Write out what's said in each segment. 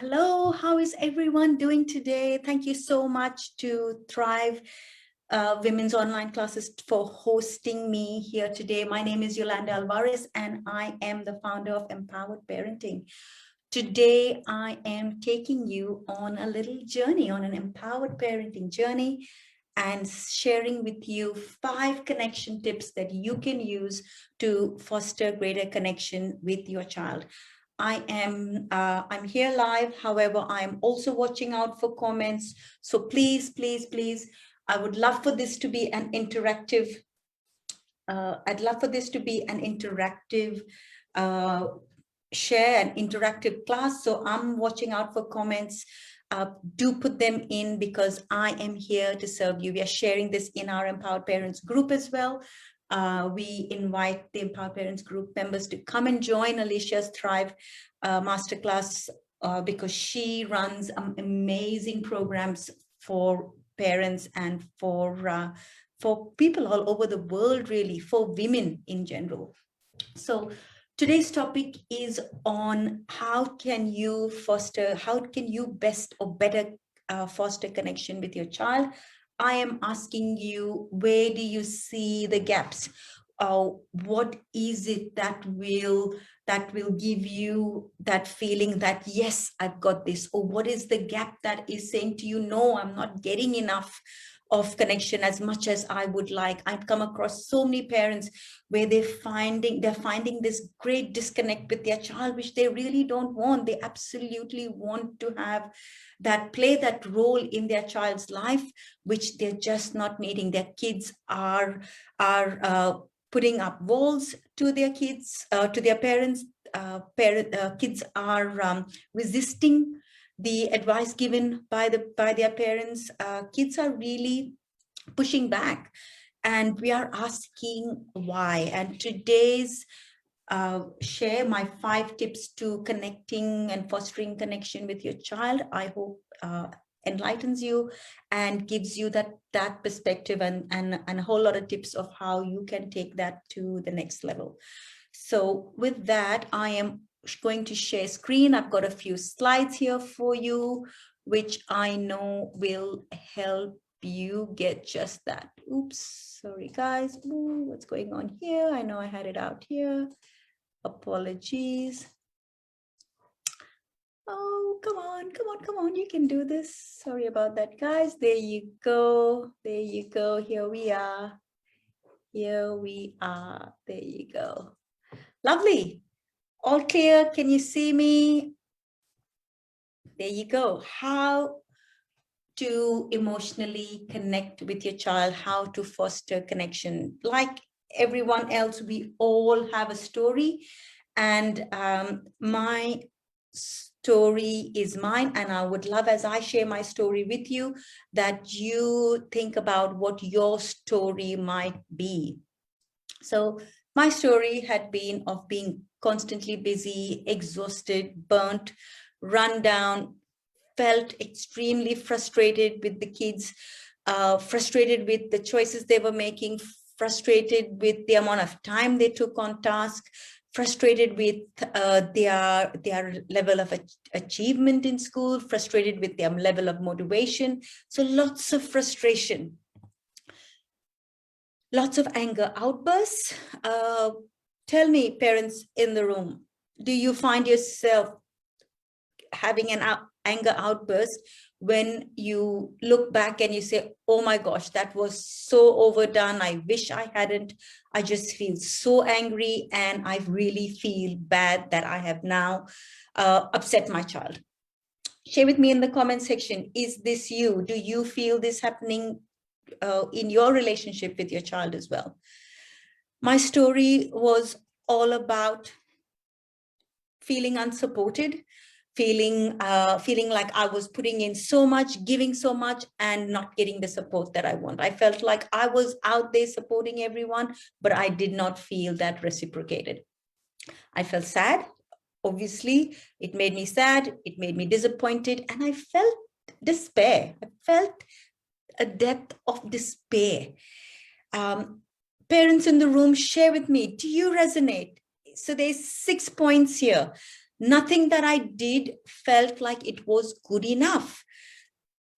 Hello, how is everyone doing today? Thank you so much to Thrive Women's Online Classes for hosting me here today. My name is Yolanda Alvarez and I am the founder of Empowered Parenting. Today, I am taking you on a little journey, on an empowered parenting journey, and sharing with you 5 connection tips that you can use to foster greater connection with your child. I'm here live. However, I'm also watching out for comments. So please, I would love for this to be an interactive. I'd love for this to be an interactive share, an interactive class. So I'm watching out for comments. Do put them in because I am here to serve you. We are sharing this in our Empowered Parents group as well. We invite the Empowered Parents group members to come and join Alicia's Thrive Masterclass because she runs amazing programs for parents and for people all over the world, really, for women in general. So today's topic is on how can you best or better foster connection with your child. I am asking you, where do you see the gaps? What is it that will give you that feeling that, yes, I've got this? Or what is the gap that is saying to you, no, I'm not getting enough of connection as much as I would like? I've come across so many parents where they're finding this great disconnect with their child, which they really don't want. They absolutely want to have play that role in their child's life, which they're just not meeting. Their kids are putting up walls to their kids, to their parents. Kids are resisting the advice given by their parents. Kids are really pushing back, and we are asking why. And today's share my 5 tips to connecting and fostering connection with your child, I hope enlightens you and gives you that perspective and a whole lot of tips of how you can take that to the next level. So with that, I am going to share screen. I've got a few slides here for you, which I know will help you get just that. Oops, sorry guys. Ooh, what's going on here? I know I had it out here. Apologies. Oh, come on. You can do this. Sorry about that, guys. There you go. Here we are. There you go. Lovely. All clear. Can you see me? There you go. How to emotionally connect with your child, how to foster connection. Like everyone else, we all have a story, and my story is mine, and I would love, as I share my story with you, that you think about what your story might be. So my story had been of being constantly busy, exhausted, burnt, run down, felt extremely frustrated with the kids, frustrated with the choices they were making, frustrated with the amount of time they took on task, frustrated with their level of achievement in school, frustrated with their level of motivation. So lots of frustration, lots of anger outbursts. Tell me, parents in the room, do you find yourself having an anger outburst when you look back and you say, oh my gosh, that was so overdone, I wish I hadn't, I just feel so angry and I really feel bad that I have now upset my child? Share with me in the comment section, is this you? Do you feel this happening in your relationship with your child as well? My story was all about feeling unsupported, feeling like I was putting in so much, giving so much, and not getting the support that I want. I felt like I was out there supporting everyone, but I did not feel that reciprocated. I felt sad. Obviously, it made me sad. It made me disappointed. And I felt despair. I felt a depth of despair. Parents in the room, share with me, do you resonate? So there's 6 points here. Nothing that I did felt like it was good enough.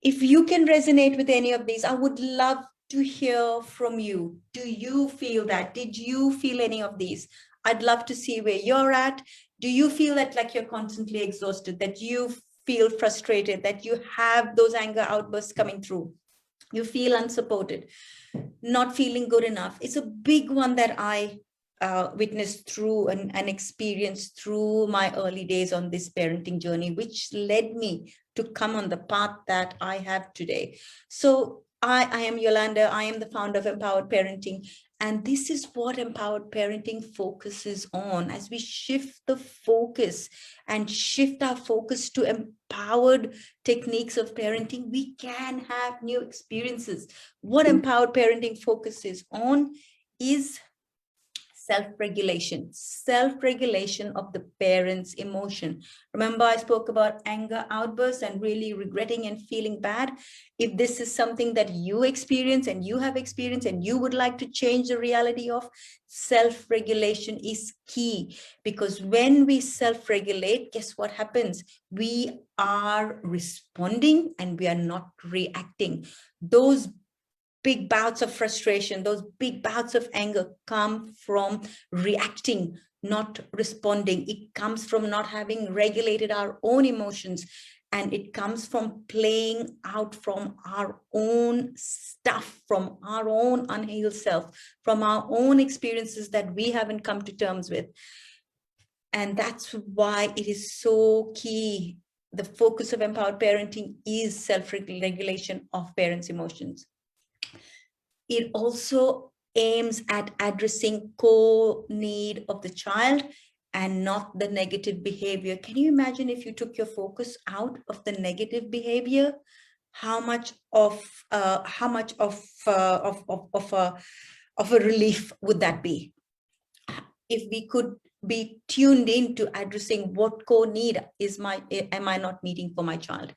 If you can resonate with any of these, I would love to hear from you. Do you feel that? Did you feel any of these? I'd love to see where you're at. Do you feel that like you're constantly exhausted, that you feel frustrated, that you have those anger outbursts coming through? You feel unsupported, not feeling good enough. It's a big one that I witnessed through and experienced through my early days on this parenting journey, which led me to come on the path that I have today. So I am Yolanda. I am the founder of Empowered Parenting. And this is what Empowered Parenting focuses on. As we shift the focus and shift our focus to empowered techniques of parenting, we can have new experiences. What Empowered Parenting focuses on is self-regulation of the parent's emotion. Remember, I spoke about anger outbursts and really regretting and feeling bad. If this is something that you experience and you have experienced and you would like to change the reality of, self-regulation is key, because when we self-regulate, guess what happens? We are responding and we are not reacting. Those big bouts of frustration, those big bouts of anger come from reacting, not responding. It comes from not having regulated our own emotions. And it comes from playing out from our own stuff, from our own unhealed self, from our own experiences that we haven't come to terms with. And that's why it is so key. The focus of Empowered Parenting is self-regulation of parents' emotions. It also aims at addressing core need of the child and not the negative behavior. Can you imagine if you took your focus out of the negative behavior? How much of a relief would that be? If we could be tuned in to addressing what core need am I not meeting for my child?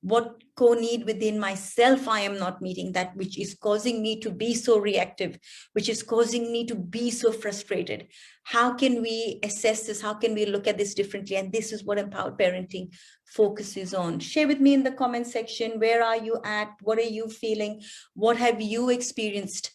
What core need within myself I am not meeting, that which is causing me to be so reactive, which is causing me to be so frustrated? How can we assess this? How can we look at this differently? And this is what Empowered Parenting focuses on. Share with me in the comment section, where are you at? What are you feeling? What have you experienced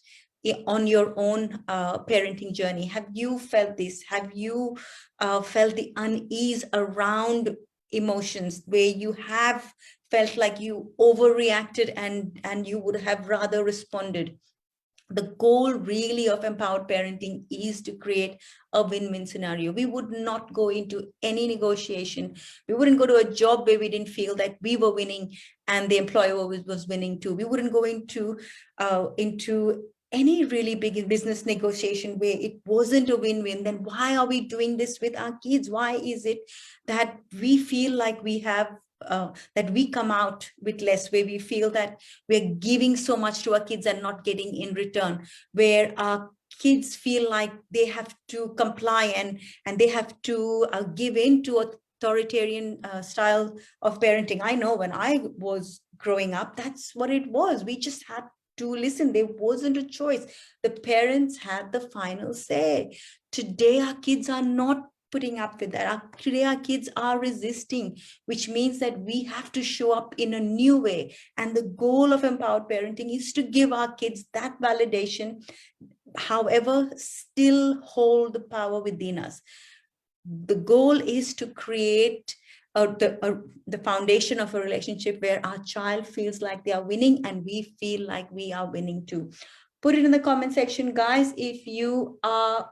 on your own parenting journey? Have you felt this? Have you felt the unease around emotions, where you have felt like you overreacted and you would have rather responded? The goal really of Empowered Parenting is to create a win-win scenario. We would not go into any negotiation. We wouldn't go to a job where we didn't feel that we were winning and the employer was winning too. We wouldn't go into any really big business negotiation where it wasn't a win-win. Then why are we doing this with our kids? Why is it that we feel like we have that we come out with less, where we feel that we're giving so much to our kids and not getting in return, where our kids feel like they have to comply and they have to give in to authoritarian style of parenting? I know when I was growing up, that's what it was. We just had to listen. There wasn't a choice. The parents had the final say. Today, our kids are not putting up with that. Today, our kids are resisting, which means that we have to show up in a new way. And the goal of Empowered Parenting is to give our kids that validation, however, still hold the power within us. The goal is to create the foundation of a relationship where our child feels like they are winning and we feel like we are winning too. Put it in the comment section, guys, if you are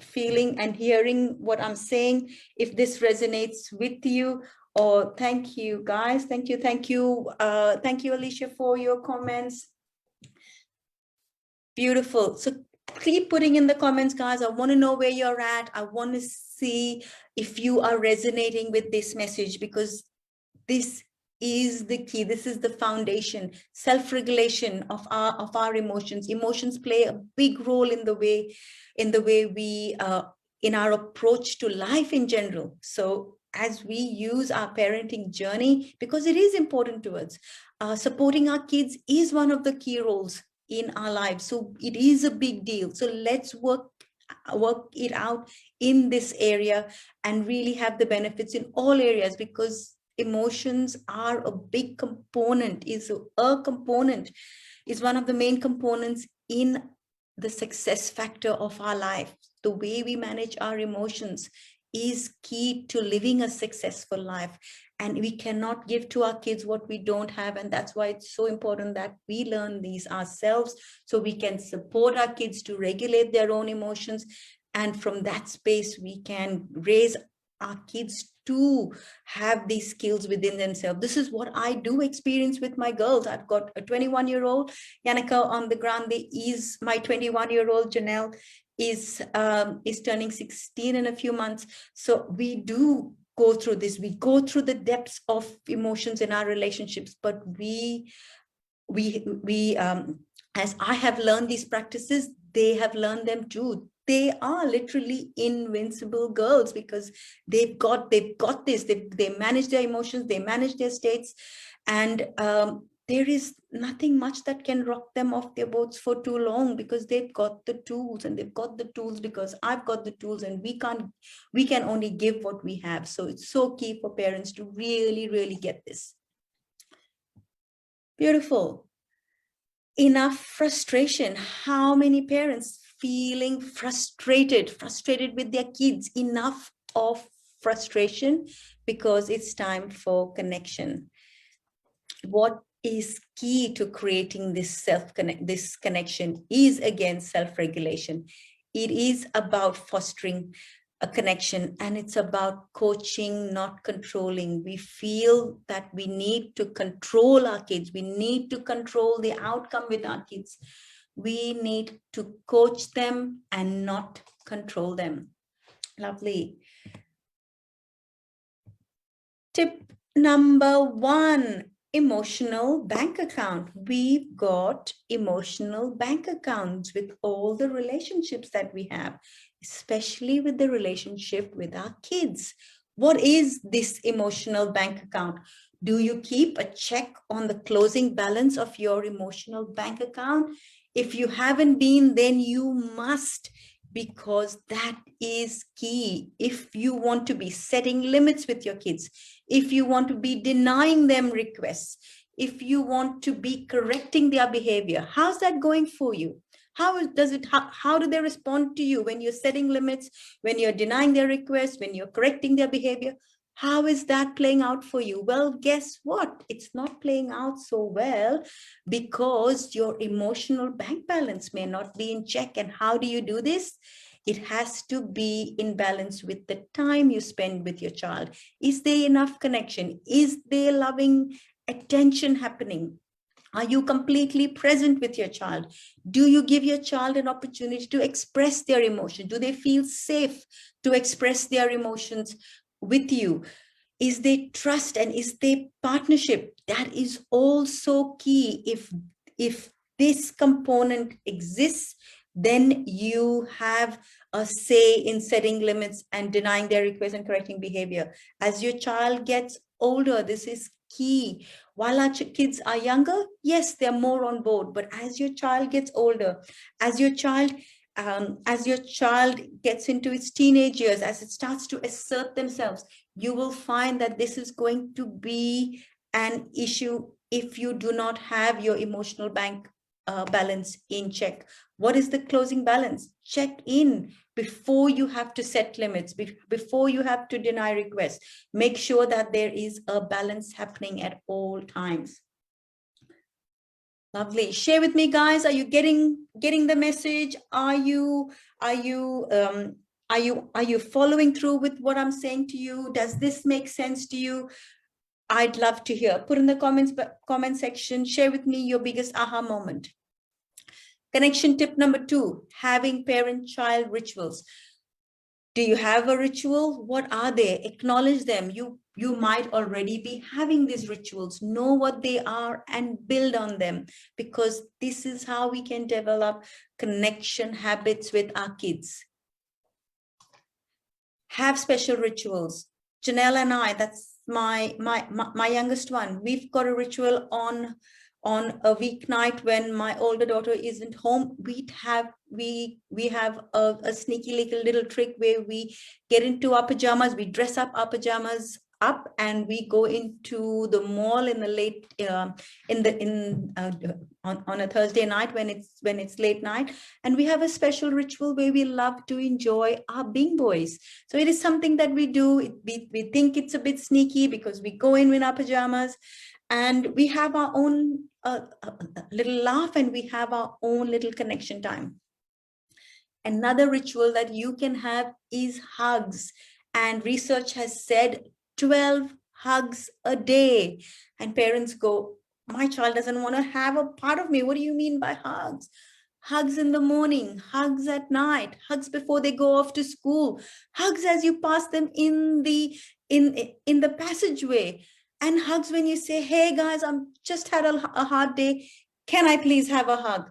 feeling and hearing what I'm saying, if this resonates with you. Or thank you, guys. Thank you. Thank you, Alicia, for your comments. Beautiful. So keep putting in the comments, guys. I want to know where you're at. I want to see if you are resonating with this message, because this is the key. This is the foundation. Self-regulation of our emotions. Emotions play a big role in the way we in our approach to life in general. So as we use our parenting journey, because it is important to us, supporting our kids is one of the key roles in our lives. So it is a big deal. So let's work work it out in this area and really have the benefits in all areas, because emotions are a big component, is one of the main components in the success factor of our life. The way we manage our emotions is key to living a successful life. And we cannot give to our kids what we don't have. And that's why it's so important that we learn these ourselves, so we can support our kids to regulate their own emotions. And from that space, we can raise our kids to have these skills within themselves. This is what I do experience with my girls. I've got a 21-year-old, Yannicka on the ground. Is my 21-year-old, Janelle, is turning 16 in a few months. So we do go through this. We go through the depths of emotions in our relationships, but as I have learned these practices, they have learned them too. They are literally invincible girls, because they've got this. They manage their emotions, they manage their states, and there is nothing much that can rock them off their boats for too long, because they've got the tools, and they've got the tools because I've got the tools, and we can only give what we have. So it's so key for parents to really, really get this. Beautiful. Enough frustration. How many parents feeling frustrated with their kids? Enough of frustration, because it's time for connection. What is key to creating this connection is, again, self-regulation. It is about fostering a connection, and it's about coaching, not controlling. We feel that we need to control our kids. We need to control the outcome with our kids. We need to coach them and not control them. Lovely. Tip number 1, emotional bank account. We've got emotional bank accounts with all the relationships that we have, especially with the relationship with our kids. What is this emotional bank account? Do you keep a check on the closing balance of your emotional bank account? If you haven't been, then you must, because that is key. If you want to be setting limits with your kids, if you want to be denying them requests, if you want to be correcting their behavior, how's that going for you? How do they respond to you when you're setting limits, when you're denying their requests, when you're correcting their behavior? How is that playing out for you? Well, guess what? It's not playing out so well, because your emotional bank balance may not be in check. And how do you do this? It has to be in balance with the time you spend with your child. Is there enough connection? Is there loving attention happening? Are you completely present with your child? Do you give your child an opportunity to express their emotion? Do they feel safe to express their emotions with you? Is there trust, and is there partnership? That is also key. If this component exists, then you have a say in setting limits and denying their requests and correcting behavior. As your child gets older, this is key. While our kids are younger, yes, they're more on board. But as your child gets older, as your child gets into its teenage years, as it starts to assert themselves, you will find that this is going to be an issue if you do not have your emotional bank balance in check. What is the closing balance? Check in before you have to set limits, before you have to deny requests. Make sure that there is a balance happening at all times. Lovely. Share with me, guys. Are you getting the message? Are you following through with what I'm saying to you? Does this make sense to you? I'd love to hear. Put in the comment section. Share with me your biggest aha moment. Connection tip number 2, having parent-child rituals. Do you have a ritual? What are they? Acknowledge them. You might already be having these rituals. Know what they are and build on them, because this is how we can develop connection habits with our kids. Have special rituals. Janelle and I, that's my youngest one. We've got a ritual on on a weeknight when my older daughter isn't home, we have a sneaky little trick where we get into our pajamas, we dress up our pajamas up, and we go into the mall in the late on a Thursday night when it's late night, and we have a special ritual where we love to enjoy our Bing Boys. So it is something that we do. We think it's a bit sneaky because we go in our pajamas and we have our own little laugh, and we have our own little connection time. Another ritual that you can have is hugs. And research has said 12 hugs a day. And parents go, my child doesn't want to have a part of me. What do you mean by hugs? Hugs in the morning, hugs at night, hugs before they go off to school, hugs as you pass them in the passageway, and hugs when you say, hey guys, I'm just had a hard day. Can I please have a hug?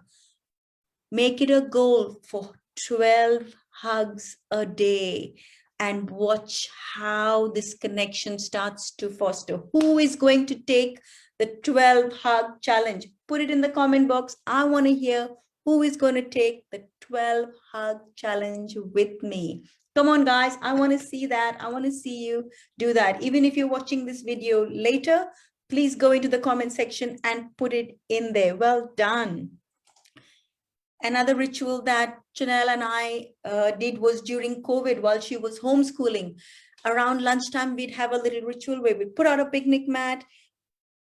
Make it a goal for 12 hugs a day and watch how this connection starts to foster. Who is going to take the 12 hug challenge? Put it in the comment box. I want to hear who is going to take the 12 hug challenge with me. Come on, guys. I want to see that. I want to see you do that. Even if you're watching this video later, please go into the comment section and put it in there. Well done. Another ritual that Chanel and I did was during COVID while she was homeschooling. Around lunchtime, we'd have a little ritual where we put out a picnic mat,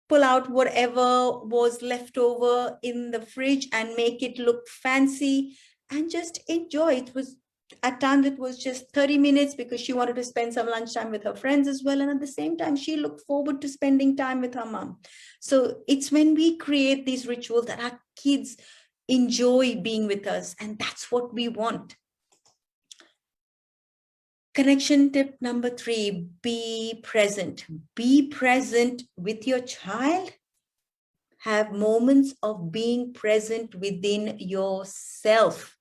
pull out whatever was left over in the fridge and make it look fancy and just enjoy. It was, at times it was just 30 minutes because she wanted to spend some lunchtime with her friends as well. And at the same time, she looked forward to spending time with her mom. So it's when we create these rituals that our kids enjoy being with us, and that's what we want. Connection tip number 3, be present. Be present with your child. Have moments of being present within yourself.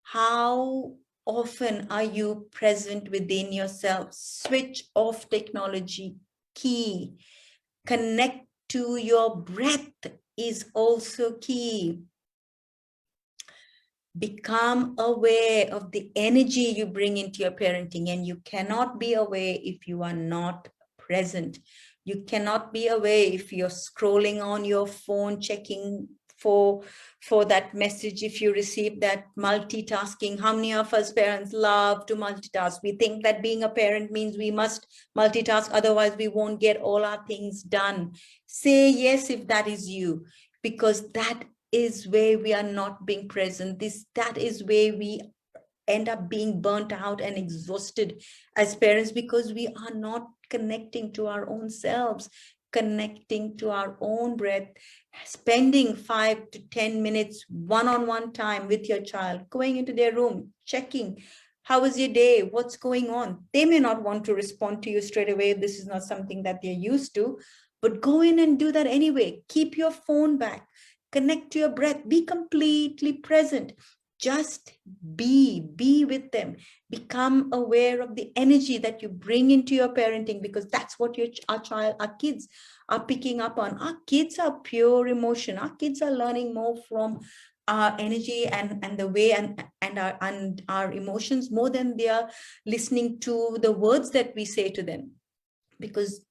How often are you present within yourself? Switch off technology. Key. Connect to your breath is also key. Become aware of the energy you bring into your parenting, and you cannot be aware if you are not present. You cannot be aware if you're scrolling on your phone, checking for that message, if you receive that multitasking. How many of us parents love to multitask? We think that being a parent means we must multitask, otherwise we won't get all our things done. Say yes if that is you, because that is where we are not being present. That is where we end up being burnt out and exhausted as parents, because we are not connecting to our own selves, connecting to our own breath, spending 5 to 10 minutes one-on-one time with your child, going into their room, checking, how was your day? What's going on? They may not want to respond to you straight away. This is not something that they're used to, but go in and do that anyway. Keep your phone back. Connect to your breath. Be completely present. Just be with them. Become aware of the energy that you bring into your parenting, because that's what our kids are picking up on. Our kids are pure emotion. Our kids are learning more from our energy and the way and our emotions more than they are listening to the words that we say to them. Because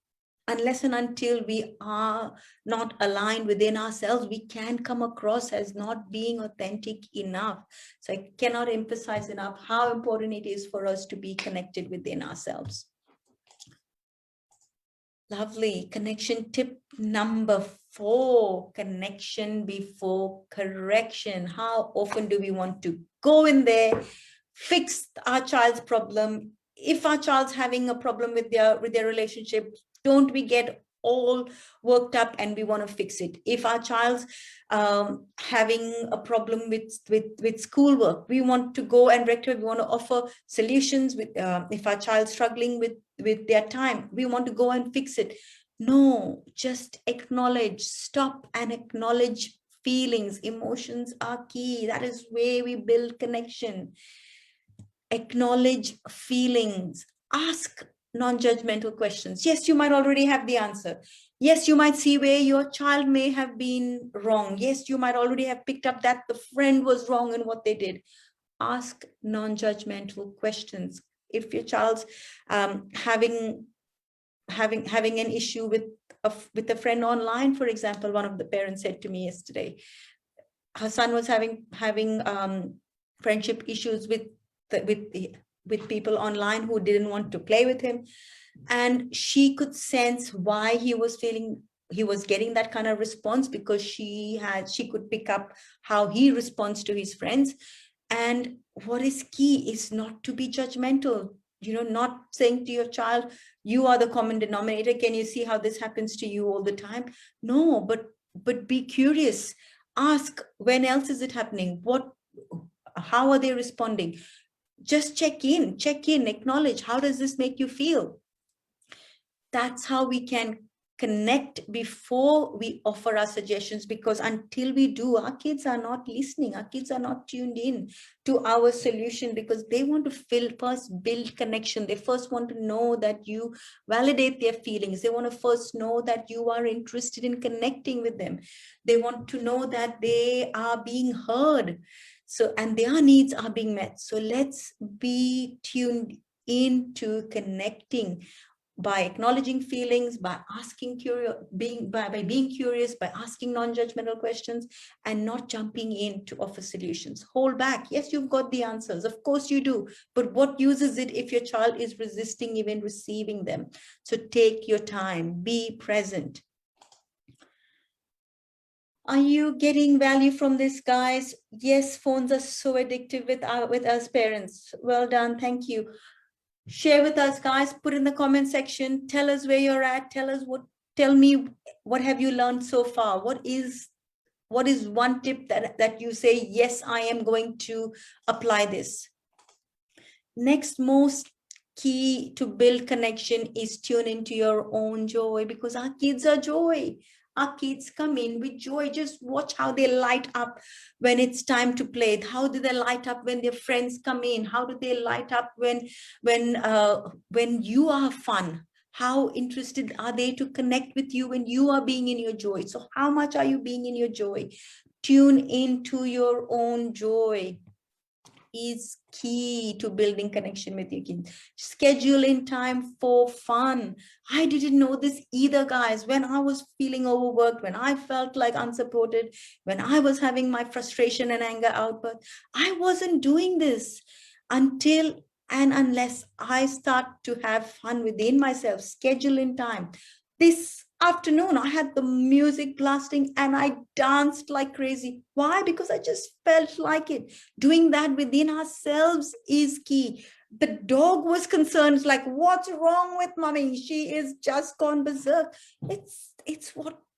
unless and until we are not aligned within ourselves, we can come across as not being authentic enough. So I cannot emphasize enough how important it is for us to be connected within ourselves. Lovely. Connection tip number 4, connection before correction. How often do we want to go in there, fix our child's problem? If our child's having a problem with their relationship, don't we get all worked up and we want to fix it? If our child's having a problem with schoolwork, we want to go and rectify. We want to offer solutions. If our child's struggling with their time, we want to go and fix it. No, just acknowledge, stop and acknowledge feelings. Emotions are key. That is where we build connection. Acknowledge feelings. Ask non-judgmental questions. Yes, you might already have the answer. Yes, you might see where your child may have been wrong. Yes, you might already have picked up that the friend was wrong in what they did. Ask non-judgmental questions. If your child's having an issue with a friend online, for example, one of the parents said to me yesterday, her son was having friendship issues with people online who didn't want to play with him, and she could sense why he was getting that kind of response, because she could pick up how he responds to his friends. And what is key is not to be judgmental, not saying to your child, you are the common denominator, can you see how this happens to you all the time? No, but be curious. Ask, when else is it happening? How are they responding? Just check in, acknowledge, how does this make you feel? That's how we can connect before we offer our suggestions, because until we do, our kids are not listening, our kids are not tuned in to our solution, because they want to first build connection. They first want to know that you validate their feelings. They want to first know that you are interested in connecting with them. They want to know that they are being heard, and their needs are being met. So let's be tuned into connecting by acknowledging feelings, by being curious, by asking non-judgmental questions, and not jumping in to offer solutions. Hold back. Yes, you've got the answers. Of course you do. But what use is it if your child is resisting even receiving them? So take your time, be present. Are you getting value from this, guys? Yes, phones are so addictive with us parents. Well done. Thank you. Share with us, guys. Put in the comment section. Tell us where you're at. Tell me what have you learned so far? What is one tip that you say, yes, I am going to apply this? Next most key to build connection is tune into your own joy, because our kids are joy. Our kids come in with joy. Just watch how they light up when it's time to play. How do they light up when their friends come in? How do they light up when you are fun? How interested are they to connect with you when you are being in your joy? So how much are you being in your joy? Tune into your own joy is key to building connection with your kids. Schedule in time for fun. I didn't know this either, guys. When I was feeling overworked, when I felt like unsupported, when I was having my frustration and anger outburst, I wasn't doing this until and unless I start to have fun within myself. Schedule in time. This afternoon, I had the music blasting and I danced like crazy. Why? Because I just felt like it. Doing that within ourselves is key. The dog was concerned, like, what's wrong with mommy? She is just gone berserk.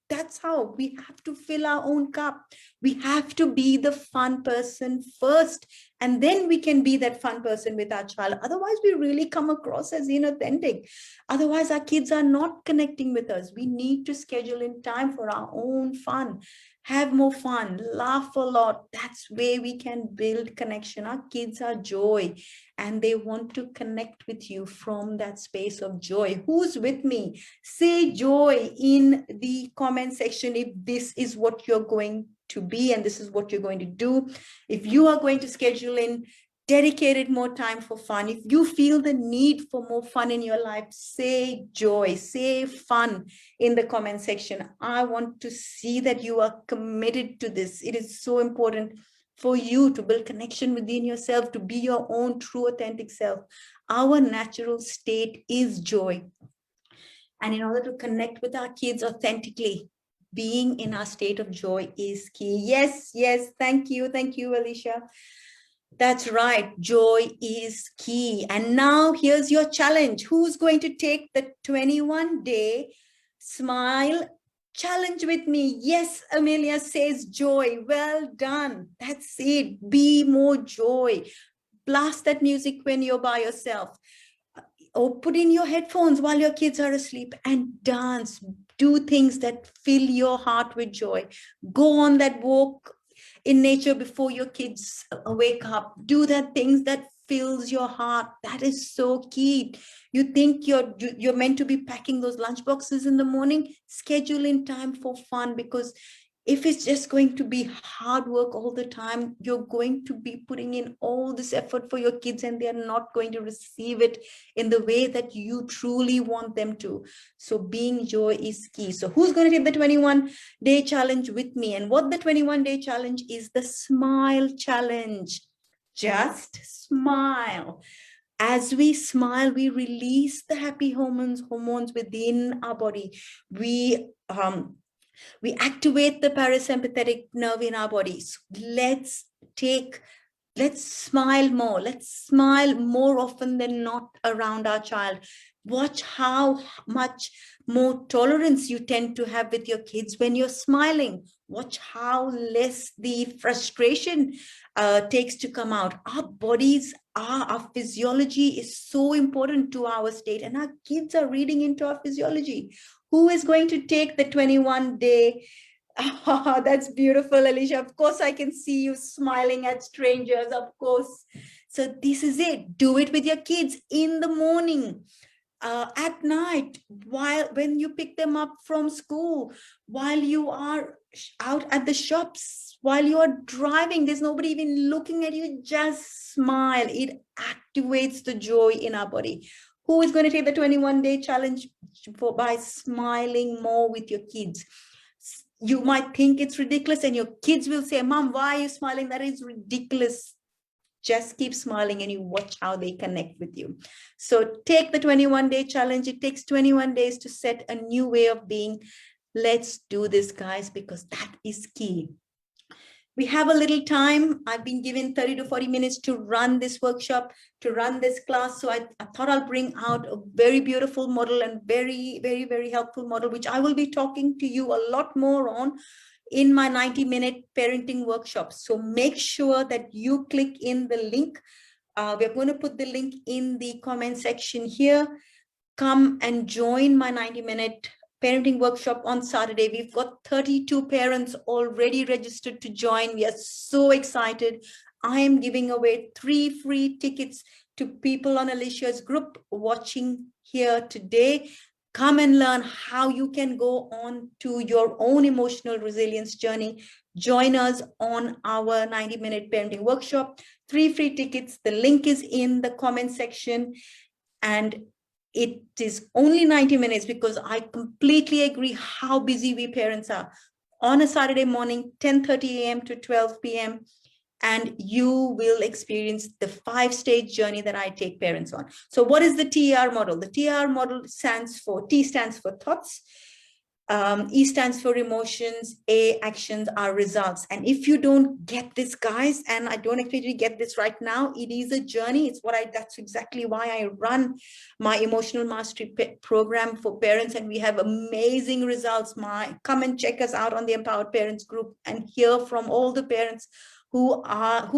That's how we have to fill our own cup. We have to be the fun person first, and then we can be that fun person with our child. Otherwise, we really come across as inauthentic. Otherwise, our kids are not connecting with us. We need to schedule in time for our own fun. Have more fun, laugh a lot. That's where we can build connection. Our kids are joy, and they want to connect with you from that space of joy. Who's with me? Say joy in the comment section if this is what you're going to be and this is what you're going to do. If you are going to schedule in dedicated more time for fun, if you feel the need for more fun in your life, say joy, say fun in the comment section. I want to see that you are committed to this. It is so important for you to build connection within yourself, to be your own true authentic self. Our natural state is joy. And in order to connect with our kids authentically, being in our state of joy is key. Yes, thank you, Alicia. That's right, joy is key. And now here's your challenge. Who's going to take the 21-day smile challenge with me? Yes, Amelia says joy. Well done. That's it. Be more joy. Blast that music when you're by yourself. Or put in your headphones while your kids are asleep and dance. Do things that fill your heart with joy. Go on that walk in nature before your kids wake up. Do that things that fills your heart. That is so key. You think you're meant to be packing those lunch boxes in the morning, schedule in time for fun, because if it's just going to be hard work all the time, you're going to be putting in all this effort for your kids and they're not going to receive it in the way that you truly want them to. So being joy is key. So who's going to take the 21-day challenge with me? And what the 21-day challenge is, the smile challenge. Just smile. As we smile, we release the happy hormones within our body. We activate the parasympathetic nerve in our bodies. Let's smile more. Let's smile more often than not around our child. Watch how much more tolerance you tend to have with your kids when you're smiling. Watch how less the frustration takes to come out. Our bodies, our physiology is so important to our state, and our kids are reading into our physiology. Who is going to take the 21-day? Oh, that's beautiful, Alicia. Of course, I can see you smiling at strangers, of course. So this is it. Do it with your kids in the morning, at night, when you pick them up from school, while you are out at the shops, while you are driving, there's nobody even looking at you, just smile. It activates the joy in our body. Who is going to take the 21-day challenge by smiling more with your kids? You might think it's ridiculous, and your kids will say, Mom, why are you smiling? That is ridiculous. Just keep smiling and you watch how they connect with you. So take the 21-day challenge. It takes 21 days to set a new way of being. Let's do this, guys, because that is key. We have a little time. I've been given 30 to 40 minutes to run this workshop, to run this class. So I thought I'll bring out a very beautiful model and very, very, very helpful model, which I will be talking to you a lot more on in my 90-minute parenting workshop. So make sure that you click in the link. We're going to put the link in the comment section here. Come and join my 90-minute parenting workshop on Saturday. We've got 32 parents already registered to join. We are so excited. I am giving away 3 free tickets to people on Alicia's group watching here today. Come and learn how you can go on to your own emotional resilience journey. Join us on our 90-minute parenting workshop. 3 free tickets. The link is in the comment section. And it is only 90 minutes because I completely agree how busy we parents are. On a Saturday morning, 10:30 a.m. to 12 p.m. and you will experience the 5-stage journey that I take parents on. So what is the TR model? The TR model stands for, T stands for thoughts, E stands for emotions, A, actions, R, results. And if you don't get this, guys, and I don't expect you to get this right now, it is a journey. It's that's exactly why I run my emotional mastery program for parents, and we have amazing results. Come and check us out on the Empowered Parents group and hear from all the parents who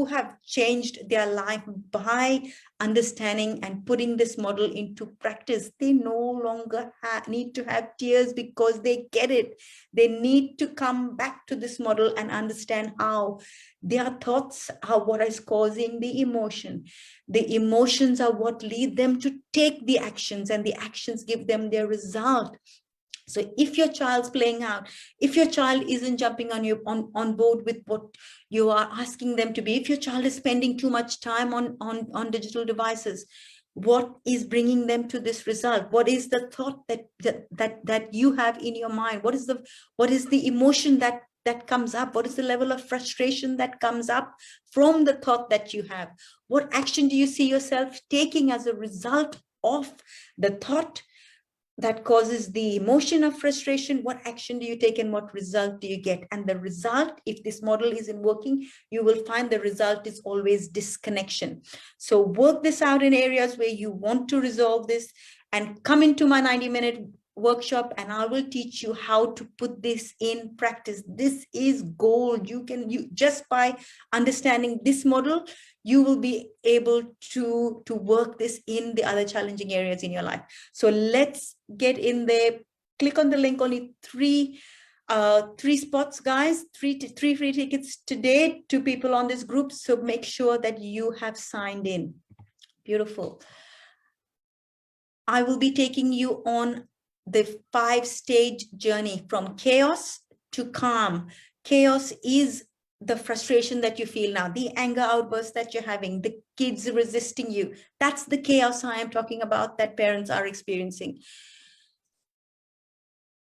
have changed their life by understanding and putting this model into practice. They no longer need to have tears because they get it. They need to come back to this model and understand how their thoughts are what is causing the emotion. The emotions are what lead them to take the actions, and the actions give them their result. So if your child's playing out, if your child isn't jumping on board with what you are asking them to be, if your child is spending too much time on digital devices, what is bringing them to this result? What is the thought that you have in your mind? What is the emotion that comes up? What is the level of frustration that comes up from the thought that you have? What action do you see yourself taking as a result of the thought that causes the emotion of frustration? What action do you take and what result do you get? And the result, if this model isn't working, you will find the result is always disconnection. So work this out in areas where you want to resolve this, and come into my 90-minute workshop and I will teach you how to put this in practice. This is gold. You just by understanding this model, you will be able to work this in the other challenging areas in your life. So let's get in there. Click on the link. Only three spots, guys. Three free tickets today to people on this group. So make sure that you have signed in. Beautiful. I will be taking you on the 5-stage journey from chaos to calm. Chaos is the frustration that you feel now, the anger outbursts that you're having, the kids resisting you. That's the chaos I am talking about that parents are experiencing.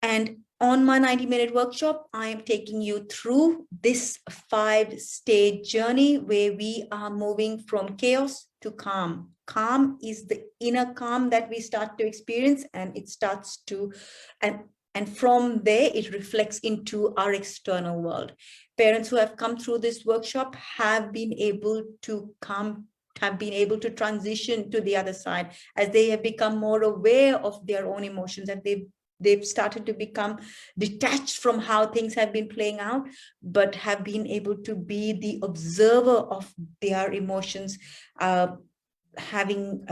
And on my 90-minute workshop, I am taking you through this 5-stage journey where we are moving from chaos to calm. Calm is the inner calm that we start to experience, and it starts to, and from there, it reflects into our external world. Parents who have come through this workshop have been able to transition to the other side as they have become more aware of their own emotions, and they've started to become detached from how things have been playing out, but have been able to be the observer of their emotions, having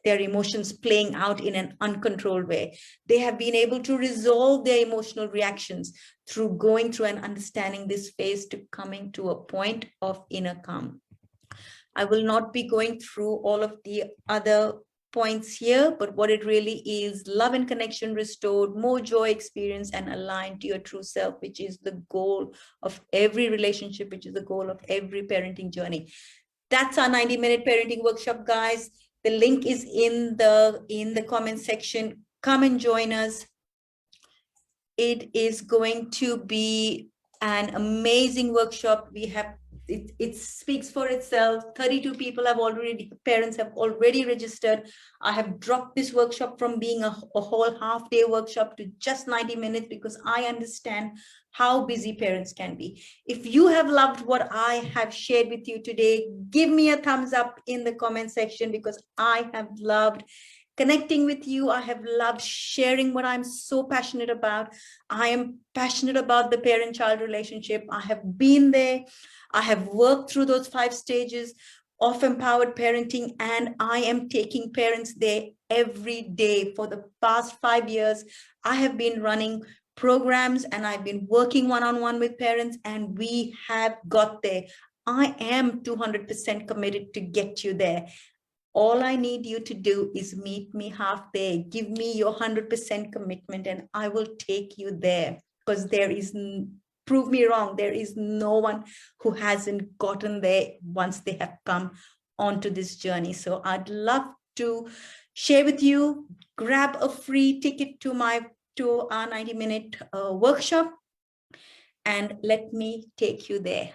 their emotions playing out in an uncontrolled way. They have been able to resolve their emotional reactions through going through and understanding this phase to coming to a point of inner calm. I will not be going through all of the other points here, but what it really is: love and connection restored, more joy experience, and aligned to your true self, which is the goal of every relationship, which is the goal of every parenting journey. That's our 90-minute parenting workshop, guys. The link is in the comment section. Come and join us. It is going to be an amazing workshop. We have it speaks for itself. 32 people have already, parents have already registered. I have dropped this workshop from being a whole half-day workshop to just 90 minutes because I understand how busy parents can be. If you have loved what I have shared with you today, give me a thumbs up in the comment section, because I have loved connecting with you. I have loved sharing what I'm so passionate about. I am passionate about the parent-child relationship. I have been there. I have worked through those 5 stages of empowered parenting, and I am taking parents there every day. For the past 5 years, I have been running programs and I've been working one-on-one with parents, and we have got there. I am 200% committed to get you there. All I need you to do is meet me halfway. Give me your 100% commitment and I will take you there, because prove me wrong, there is no one who hasn't gotten there once they have come onto this journey. So I'd love to share with you. Grab a free ticket to our 90-minute workshop and let me take you there.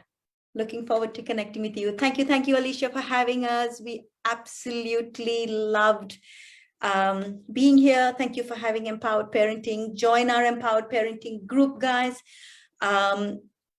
Looking forward to connecting with you. Thank you, Alicia, for having us. We absolutely loved being here. Thank you for having Empowered Parenting. Join our Empowered Parenting group, guys.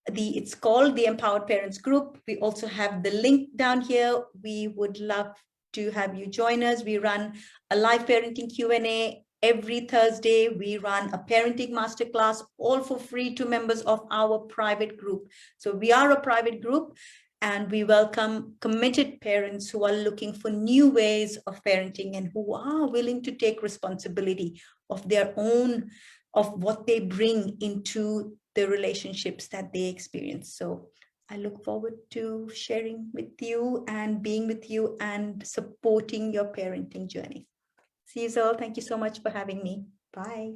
It's called the Empowered Parents Group. We also have the link down here. We would love to have you join us. We run a live parenting Q&A every Thursday. We run a parenting masterclass, all for free to members of our private group. So we are a private group, and we welcome committed parents who are looking for new ways of parenting and who are willing to take responsibility of their own, of what they bring into the relationships that they experience. So I look forward to sharing with you and being with you and supporting your parenting journey. See you all. Thank you so much for having me. Bye.